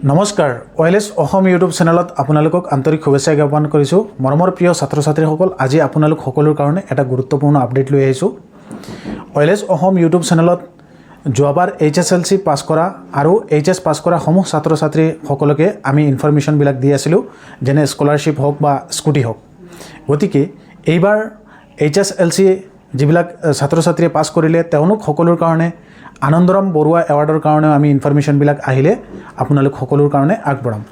নমস্কাৰ ওয়েলএছ অসম ইউটিউব চেনেলত আপোনালোকক আন্তৰিক শুভেচ্ছা জ্ঞাপন কৰিছোঁ মৰমৰ প্ৰিয় ছাত্ৰ ছাত্ৰীসকল আজি আপোনালোক সকলোৰ কাৰণে এটা গুৰুত্বপূৰ্ণ আপডেট লৈ আহিছোঁ ওয়েলএছ অসম ইউটিউব চেনেলত যোৱাবাৰ HSLC পাছ কৰা আৰু HS পাছ কৰা সমূহ ছাত্ৰ ছাত্ৰী সকলকে আমি ইনফৰমেশন বিলাক দি আছিলোঁ যেনে স্কলাৰশিপ হোক বা স্কুটি হোক গতিকে এইবাৰ HSLC যিবিলাক ছাত্ৰ ছাত্ৰীয়ে পাছ কৰিলে তেওঁলোক সকলোৰ কাৰণে আনন্দৰাম বৰুৱা এৱাৰ্ডৰ কাৰণে আমি ইনফৰমেশন বিলাক আহিলে আপোনালোক সকলোৰ কাৰণে আগবঢ়াম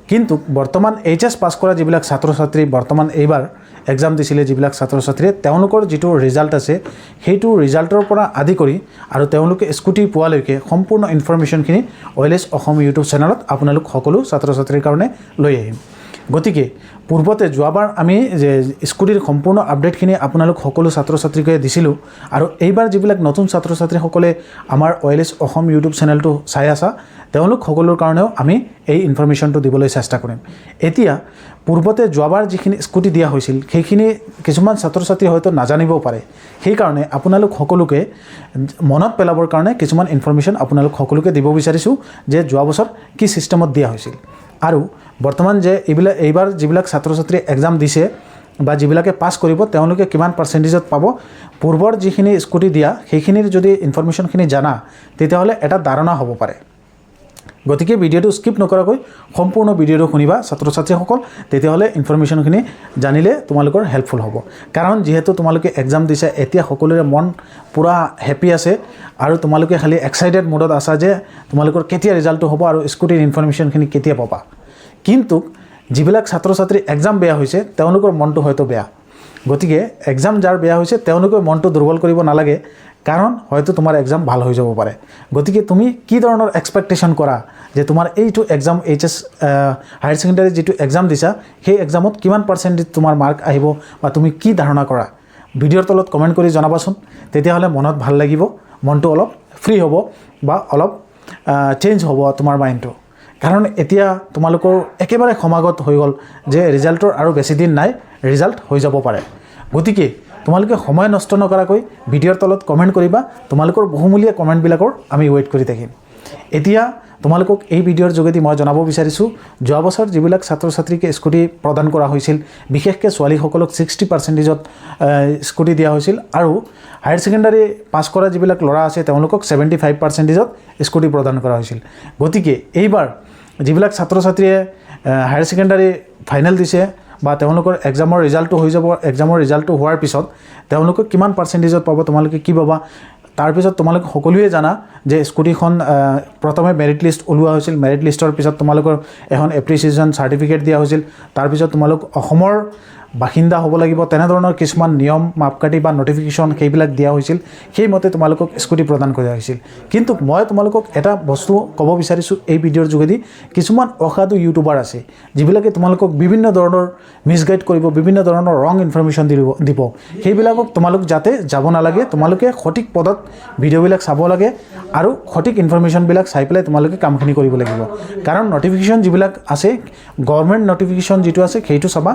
কিন্তু বৰ্তমান HS পাছ কৰা যিবিলাক ছাত্ৰ ছাত্ৰী বৰ্তমান এইবাৰ এক্সাম দিছিলে যিবিলাক ছাত্ৰ ছাত্ৰীয়ে তেওঁলোকৰ যেটো ৰিজাল্ট আছে হেইটো ৰিজাল্টৰ পৰা আদি কৰি আৰু তেওঁলোকে স্কুটি পোৱালৈকে সম্পূৰ্ণ ইনফৰমেশনখিনি ওয়েলএছ অসম ইউটিউব চেনেলত আপোনালোক সকলো ছাত্ৰ ছাত্ৰীৰ কাৰণে লৈ আহিম গতিকে পূৰ্বতে যোৱাবাৰ আমি যে স্কুটিৰ সম্পূৰ্ণ আপডেটখিনি আপোনালোক সকলো ছাত্ৰ ছাত্ৰীকে দিছিলোঁ আৰু এইবাৰ যিবিলাক নতুন ছাত্ৰ ছাত্ৰীসকলে আমাৰ ওয়েলএছ অসম ইউটিউব চেনেলটো চাই আছা তেওঁলোক সকলোৰ কাৰণেও আমি এই ইনফৰমেশনটো দিবলৈ চেষ্টা কৰিম এতিয়া পূৰ্বতে যোৱাবাৰ যিখিনি স্কুটি দিয়া হৈছিল সেইখিনি কিছুমান ছাত্ৰ ছাত্ৰী হয়তো নাজানিব পাৰে সেই কাৰণে আপোনালোক সকলোকে মনত পেলাবৰ কাৰণে কিছুমান ইনফৰমেশন আপোনালোক সকলোকে দিব বিচাৰিছোঁ যে যোৱা বছৰ কি সিস্টেমত দিয়া হৈছিল আৰু বৰ্তমান যে এইবাৰ যিবিলাক ছাত্ৰ ছাত্ৰী এক্সাম দিছে বা যিবিলাকে পাছ কৰিব তেওঁলোকে কিমান পাৰ্সেন্টেজত পাব পূৰ্বৰ যিখিনি স্কুটি দিয়া সেইখিনিৰ যদি ইনফৰমেশনখিনি জানা তেতিয়াহলে এটা ধাৰণা হ'ব পাৰে গতিকে ভিডিওটো স্কিপ নকৰাকৈ সম্পূৰ্ণ ভিডিওটো শুনিবা ছাত্ৰ ছাত্ৰীসকল তেতিয়াহলে ইনফৰমেশনখিনি জানিলে তোমালোকৰ হেল্পফুল হ'ব কাৰণ যেহেতু তোমালোকে এক্সাম দিছে এতিয়া সকলোৰে মন পুৰা হ্যাপি আছে আৰু তোমালোকে খালি এক্সাইটেড মোডত আছা যে তোমালোকৰ কেতিয়া ৰিজাল্টটো হ'ব আৰু স্কুটিৰ ইনফৰমেশনখিনি কেতিয়া পাবা কিন্তু যিবিলাক ছাত্ৰ ছাত্ৰী এক্সাম বেয়া হৈছে তেওঁলোকৰ মনটো হয়তো বেয়া গতিকে এক্সাম যাৰ বেয়া হৈছে তেওঁলোকৰ মনটো দুৰ্বল কৰিব নালাগে কাৰণ হয়তো তোমাৰ এক্সাম ভাল হৈ যাব পাৰে গতিকে তুমি কি ধৰণৰ এক্সপেক্টেশন কৰা যে তোমাৰ এইটো এক্সাম HS হায়াৰ সেকেন্ডাৰী যেটো এক্সাম দিছা সেই এক্সামত কিমান পাৰ্সেন্টেজ তোমাৰ মাৰ্ক আহিব বা তুমি কি ধাৰণা কৰা ভিডিওৰ তলত কমেন্ট কৰি জনাবাচোন তেতিয়াহলে মনত ভাল লাগিব মনটো অলপ ফ্ৰী হ'ব বা অলপ চেঞ্জ হ'ব তোমাৰ মাইন্ডটো কাৰণ এতিয়া তোমালোকৰ একেবাৰে সমাগত হৈ গল যে ৰিজাল্টৰ আৰু বেছি দিন নাই ৰিজাল্ট হৈ যাব পাৰে গতিকে তোমালোকে সময় নষ্ট নকৰাকৈ ভিডিওৰ তলত কমেন্ট কৰিবা তোমালোকৰ বহুমূলীয়া কমেন্ট বিলাকৰ আমি ওয়েট কৰি থাকিম এতিয়া তোমালোকক এই ভিডিওৰ যোগেদি মই জনাব বিচাৰিছো যোৱা বছৰ যিবিলাক ছাত্ৰ ছাত্ৰীকে স্কুটি প্ৰদান কৰা হৈছিল বিশেষকৈ ছোৱালীসকলক 60%ত স্কুটি দিয়া হৈছিল আৰু হায়াৰ সেকেন্ডাৰী পাছ কৰা যিবিলাক ল'ৰা আছে তেওঁলোকক 75%ত স্কুটি প্ৰদান কৰা হৈছিল গতিকে এইবাৰ যিবিলাক ছাত্ৰ ছাত্ৰীয়ে হায়াৰ সেকেন্ডাৰী ফাইনেল দিছে বা তেওঁলোকৰ এক্সামৰ ৰিজাল্টটো হৈ যাব এক্সামৰ ৰিজাল্টটো হোৱাৰ পিছত তেওঁলোকক কিমান পাৰ্সেন্টেজত পাব তোমালোকে কি পাবা তাৰ পিছত তোমালোক সকলোৱে জানা যে স্কুটিখন প্ৰথমে মেৰিট লিষ্ট ওলোৱা হৈছিল মেৰিট লিষ্টৰ পিছত তোমালোকৰ এখন এপ্ৰিচিয়েচন সাৰ্টিফিকেট দিয়া হৈছিল তাৰ পিছত তোমালোক অসমৰ বাসিন্দা হ'ব লাগিব তেনে ধৰণৰ কিছুমান নিয়ম মাপকাঠি বা নটিফিকেশন সেইবিলাক দিয়া হৈছিল সেইমতে তোমালোকক স্কুটি প্ৰদান কৰা হৈছিল কিন্তু মই তোমালোকক এটা বস্তু ক'ব বিচাৰিছো এই ভিডিওৰ যোগেদি কিছুমান অসাধু ইউটিউবাৰ আছে যিবিলাকে তোমালোকক বিভিন্ন ধৰণৰ মিসগাইড কৰিব বিভিন্ন ধৰণৰ ৰং ইনফৰমেশন দিব সেইবিলাকক তোমালোক যাতে যাব নালাগে তোমালোকে সঠিক পদত ভিডিওবিলাক চাব লাগে আৰু সঠিক ইনফৰমেশন বিলাক চাই পেলাই তোমালোকে কামখিনি কৰিব লাগিব কাৰণ নটিফিকেশন যিবিলাক আছে গভৰ্ণমেণ্ট নটিফিকেশন যেটো আছে সেইটো চাবা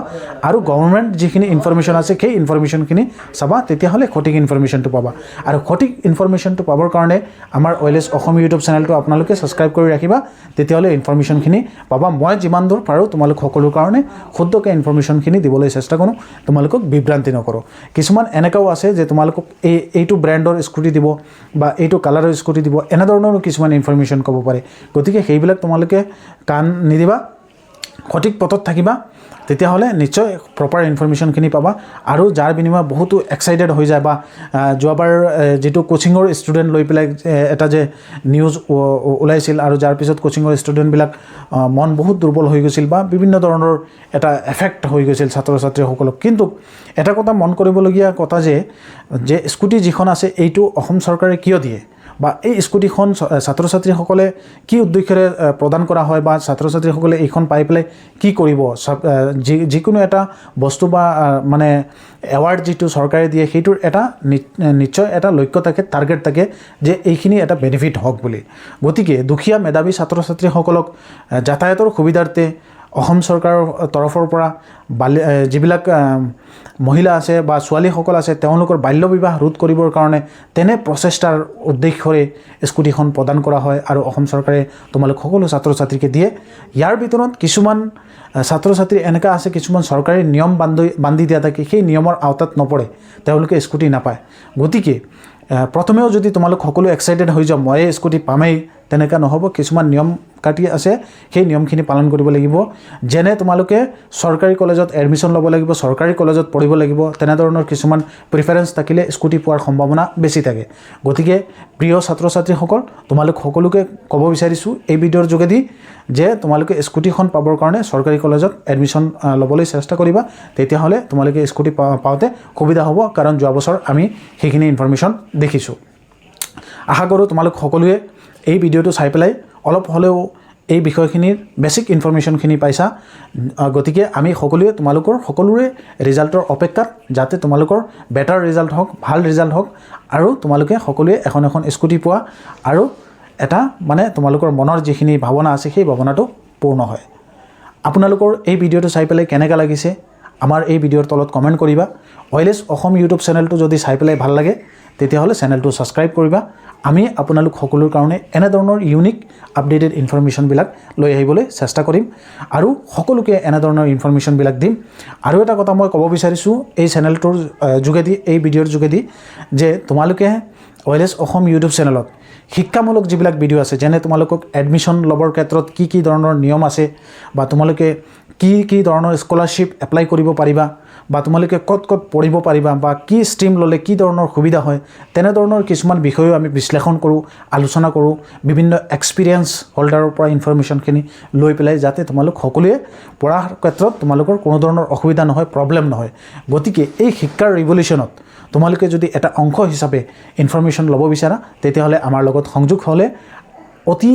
আৰু গভৰ্ণমেণ্ট যিখিনি ইনফৰমেশন আছে সেই ইনফৰমেশনখিনি চাবা তেতিয়াহলে সঠিক ইনফৰমেশনটো পাবা আৰু সঠিক ইনফৰমেশনটো পাবৰ কাৰণে আমাৰ ওয়েলএছ অসম ইউটিউব চেনেলটো আপোনালোকে সাবস্ক্ৰাইব কৰি ৰাখিবা তেতিয়াহলে ইনফৰমেশনখিনি পাবা মই যিমান দূৰ পাৰো তোমালোক সকলোৰ কাৰণে শুদ্ধকৈ ইনফৰমেশনখিনি দিবলৈ চেষ্টা কৰোঁ তোমালোকক বিভ্ৰান্তি নকৰো কিছুমান এনেকাও আছে যে তোমালোকক এইটো ব্ৰ্যান্ডৰ স্কুটি দিব বা এইটো কালাৰৰ স্কুটি দিব এনে ধৰণৰ কিছুমান ইনফৰমেশন ক'ব পাৰে গতিকে সেইবিলাক তোমালোকে কাণ নিদিবা সঠিক পথত থাকিবা তেতিয়াহলে নিশ্চয় প্ৰপাৰ ইনফৰমেশনখিনি পাবা আৰু যাৰ বিনিময় বহুতো এক্সাইটেড হৈ যায় বা যোৱাবাৰ যেটো কোচিংৰ ষ্টুডেন্ট লৈ পেলাই এটা যে নিউজ ওলাইছিল আৰু যাৰ পিছত কোচিংৰ ষ্টুডেন্ট বিলাক মন বহুত দুৰ্বল হৈ গৈছিল বা বিভিন্ন ধৰণৰ এটা এফেক্ট হৈ গৈছিল ছাত্ৰ ছাত্ৰীসকলক কিন্তু এটা কথা মন কৰিবলগীয়া কথা যে স্কুটি যিখন আছে এইটো অসম চৰকাৰে কিয় দিয়ে বা এই স্কুটিখন ছাত্ৰ ছাত্ৰীসকলে কি উদ্দেশ্যৰে প্ৰদান কৰা হয় বা ছাত্ৰ ছাত্ৰীসকলে এইখন পাই পেলাই কি কৰিব যিকোনো এটা বস্তু বা মানে এৱাৰ্ড যেটো চৰকাৰে দিয়ে হেইটোৰ এটা নিশ্চয় এটা লক্ষ্য থাকে টাৰ্গেট থাকে যে এইখিনি এটা বেনিফিট হওক বুলি গতিকে দুখীয়া মেধাবী ছাত্ৰ ছাত্ৰীসকলক যাতায়াতৰ সুবিধাৰ্থে অসম চৰকাৰৰ তৰফৰ পৰা যিবিলাক মহিলা আছে বা ছোৱালীসকল আছে তেওঁলোকৰ বাল্য বিবাহ ৰোধ কৰিবৰ কাৰণে তেনে প্ৰচেষ্টাৰ উদ্দেশ্যৰে স্কুটিখন প্ৰদান কৰা হয় আৰু অসম চৰকাৰে তোমালোক সকলো ছাত্ৰ ছাত্ৰীকে দিয়ে। ইয়াৰ ভিতৰত কিছুমান ছাত্ৰ ছাত্ৰী এনেকুৱা আছে কিছুমান চৰকাৰী নিয়ম বান্ধি দিয়া থাকে, সেই নিয়মৰ আওতাত নপৰে, তেওঁলোকে স্কুটি নাপায়। গতিকে প্ৰথমেও যদি তোমালোক সকলো এক্সাইটেড হৈ যাওঁ মই স্কুটি পামেই তেনেকুৱা নহ'ব। কিছুমান নিয়ম কাটি আছে, সেই নিয়মখিনি পালন কৰিব লাগিব। যেনে তোমালোকে চৰকাৰী কলেজত এডমিশ্যন ল'ব লাগিব, চৰকাৰী কলেজত পঢ়িব লাগিব, তেনেধৰণৰ কিছুমান প্ৰিফাৰেঞ্চ থাকিলে স্কুটি পোৱাৰ সম্ভাৱনা বেছি থাকে। গতিকে প্ৰিয় ছাত্ৰ ছাত্ৰীসকল, তোমালোক সকলোকে ক'ব বিচাৰিছোঁ এই ভিডিঅ'ৰ যোগেদি যে তোমালোকে স্কুটিখন পাবৰ কাৰণে চৰকাৰী কলেজত এডমিশ্যন ল'বলৈ চেষ্টা কৰিবা, তেতিয়াহ'লে তোমালোকে স্কুটি পাওঁতে সুবিধা হ'ব, কাৰণ যোৱা বছৰ আমি সেইখিনি ইনফৰমেশ্যন দেখিছোঁ। আশা কৰোঁ তোমালোক সকলোৱে এই ভিডিঅ'টো চাই পেলাই অলপ হ'লেও এই বিষয়খিনিৰ বেছিক ইনফৰমেশ্যনখিনি পাইছা। গতিকে আমি সকলোৱে তোমালোকৰ সকলোৰে ৰিজাল্টৰ অপেক্ষাত, যাতে তোমালোকৰ বেটাৰ ৰিজাল্ট হওক, ভাল ৰিজাল্ট হওক আৰু তোমালোকে সকলোৱে এখন স্কুটি পোৱা আৰু এটা তোমালোকৰ মনৰ যিখিনি ভাৱনা আছে সেই ভাৱনাটো পূৰ্ণ হয়। আপোনালোকৰ এই ভিডিঅ'টো চাই পেলাই কেনেকুৱা লাগিছে আমাৰ এই ভিডিঅ'ৰ তলত কমেণ্ট কৰিবা। OLS অসম ইউটিউব চেনেলটো যদি চাই পেলাই ভাল লাগে তেতিয়াহ'লে চেনেলটো ছাবস্ক্ৰাইব কৰিবা। আমি আপোনালোক সকলোৰ কাৰণে এনেধৰণৰ ইউনিক আপডেটেড ইনফৰমেশ্যনবিলাক লৈ আহিবলৈ চেষ্টা কৰিম আৰু সকলোকে এনেধৰণৰ ইনফৰমেশ্যনবিলাক দিম। আৰু এটা কথা মই ক'ব বিচাৰিছোঁ এই চেনেলটোৰ যোগেদি, এই ভিডিঅ'ৰ যোগেদি, যে তোমালোকে OLS অসম ইউটিউব চেনেলত শিক্ষামূলক যিবিলাক ভিডিঅ' আছে, যেনে তোমালোকক এডমিশ্যন ল'বৰ ক্ষেত্ৰত কি ধৰণৰ নিয়ম আছে বা তোমালোকে কি ধৰণৰ স্কলাৰশ্বিপ এপ্লাই কৰিব পাৰিবা বা তোমালোকে ক'ত পঢ়িব পাৰিবা বা কি ষ্ট্ৰীম ল'লে কি ধৰণৰ সুবিধা হয়, তেনেধৰণৰ কিছুমান বিষয়ো আমি বিশ্লেষণ কৰোঁ, আলোচনা কৰোঁ বিভিন্ন এক্সপিৰিয়েঞ্চ হোল্ডাৰৰ পৰা ইনফৰমেশ্যনখিনি লৈ পেলাই, যাতে তোমালোক সকলোৱে পঢ়াৰ ক্ষেত্ৰত তোমালোকৰ কোনো ধৰণৰ অসুবিধা নহয়, প্ৰব্লেম নহয়। গতিকে এই শিক্ষাৰ ৰিভলিউশ্যনত তোমালোকে যদি এটা অংশ হিচাপে ইনফৰমেশ্যন ল'ব বিচাৰা তেতিয়াহ'লে আমাৰ লগত সংযোগ হ'লে অতি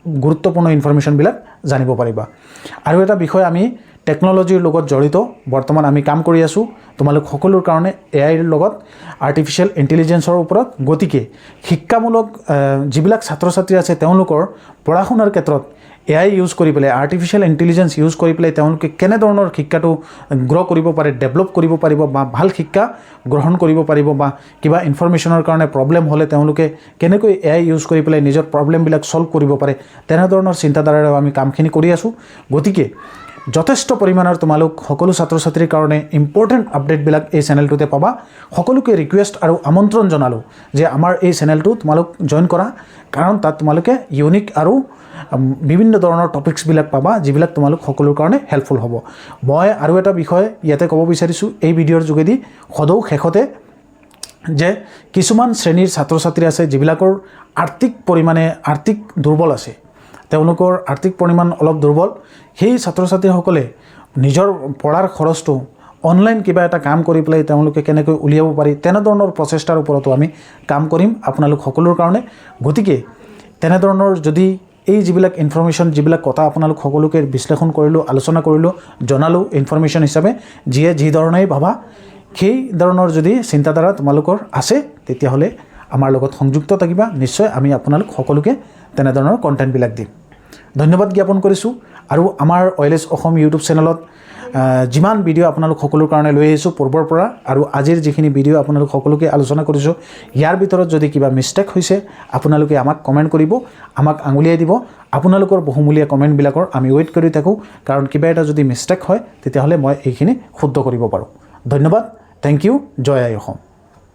গুৰুত্বপূৰ্ণ ইনফৰমেশ্যনবিলাক জানিব পাৰিবা। আৰু এটা বিষয়, আমি টেকন'লজিৰ লগত জড়িত বৰ্তমান আমি কাম কৰি আছোঁ তোমালোক সকলোৰ কাৰণে AIৰ লগত, আৰ্টিফিচিয়েল ইণ্টেলিজেঞ্চৰ ওপৰত। গতিকে শিক্ষামূলক যিবিলাক ছাত্ৰ ছাত্ৰী আছে তেওঁলোকৰ পঢ়া শুনাৰ ক্ষেত্ৰত AI ইউজ কৰি পেলাই, আৰ্টিফিচিয়েল ইণ্টেলিজেঞ্চ ইউজ কৰি পেলাই তেওঁলোকে কেনেধৰণৰ শিক্ষাটো গ্ৰ' কৰিব পাৰে, ডেভেলপ কৰিব পাৰিব বা ভাল শিক্ষা গ্ৰহণ কৰিব পাৰিব, বা কিবা ইনফৰমেশ্যনৰ কাৰণে প্ৰব্লেম হ'লে তেওঁলোকে কেনেকৈ AI ইউজ কৰি পেলাই নিজৰ প্ৰব্লেমবিলাক ছল্ভ কৰিব পাৰে, তেনেধৰণৰ চিন্তাধাৰাৰেও আমি কামখিনি কৰি আছোঁ। গতিকে যথেষ্ট পৰিমাণৰ তোমালোক সকলো ছাত্ৰ ছাত্ৰীৰ কাৰণে ইম্পৰ্টেণ্ট আপডেটবিলাক এই চেনেলটোতে পাবা। সকলোকে ৰিকুৱেষ্ট আৰু আমন্ত্ৰণ জনালোঁ যে আমাৰ এই চেনেলটো তোমালোক জইন কৰা, কাৰণ তাত তোমালোকে ইউনিক আৰু বিভিন্ন ধৰণৰ টপিকছবিলাক পাবা যিবিলাক তোমালোক সকলোৰ কাৰণে হেল্পফুল হ'ব। মই আৰু এটা বিষয় ইয়াতে ক'ব বিচাৰিছোঁ এই ভিডিঅ'ৰ যোগেদি, সদৌ শেষতে, যে কিছুমান শ্ৰেণীৰ ছাত্ৰ ছাত্ৰী আছে যিবিলাকৰ আৰ্থিক দুৰ্বল আছে, তেওঁলোকৰ আৰ্থিক পৰিমাণ অলপ দুৰ্বল। সেই ছাত্ৰ ছাত্ৰীসকলে নিজৰ পঢ়াৰ খৰচটো অনলাইন কিবা এটা কাম কৰি পেলাই তেওঁলোকে কেনেকৈ উলিয়াব পাৰি, তেনেধৰণৰ প্ৰচেষ্টাৰ ওপৰতো আমি কাম কৰিম আপোনালোক সকলোৰ কাৰণে। গতিকে তেনেধৰণৰ যদি এই যিবিলাক ইনফৰমেশ্যন, যিবিলাক কথা আপোনালোক সকলোকে বিশ্লেষণ কৰিলোঁ, আলোচনা কৰিলোঁ, জনালোঁ ইনফৰমেশ্যন হিচাপে, যিয়ে যি ধৰণেই ভাবা সেই ধৰণৰ যদি চিন্তাধাৰা তোমালোকৰ আছে তেতিয়াহ'লে আমাৰ লগত সংযুক্ত থাকিবা। নিশ্চয় আমি আপোনালোক সকলোকে তেনেধৰণৰ কণ্টেণ্টবিলাক দিম। ধন্যবাদ জ্ঞাপন কৰিছোঁ। আৰু আমাৰ OLS অসম ইউটিউব চেনেলত যিমান ভিডিঅ' আপোনালোক সকলোৰ কাৰণে লৈ আহিছোঁ পূৰ্বৰ পৰা, আৰু আজিৰ যিখিনি ভিডিঅ' আপোনালোক সকলোকে আলোচনা কৰিছোঁ, ইয়াৰ ভিতৰত যদি কিবা মিষ্টেক হৈছে আপোনালোকে আমাক কমেণ্ট কৰিব, আমাক আঙুলিয়াই দিব। আপোনালোকৰ বহুমূলীয়া কমেণ্টবিলাকৰ আমি ৱেইট কৰি থাকোঁ, কাৰণ কিবা এটা যদি মিষ্টেক হয় তেতিয়াহ'লে মই এইখিনি শুদ্ধ কৰিব পাৰোঁ। ধন্যবাদ, থেংক ইউ, জয় আই অসম।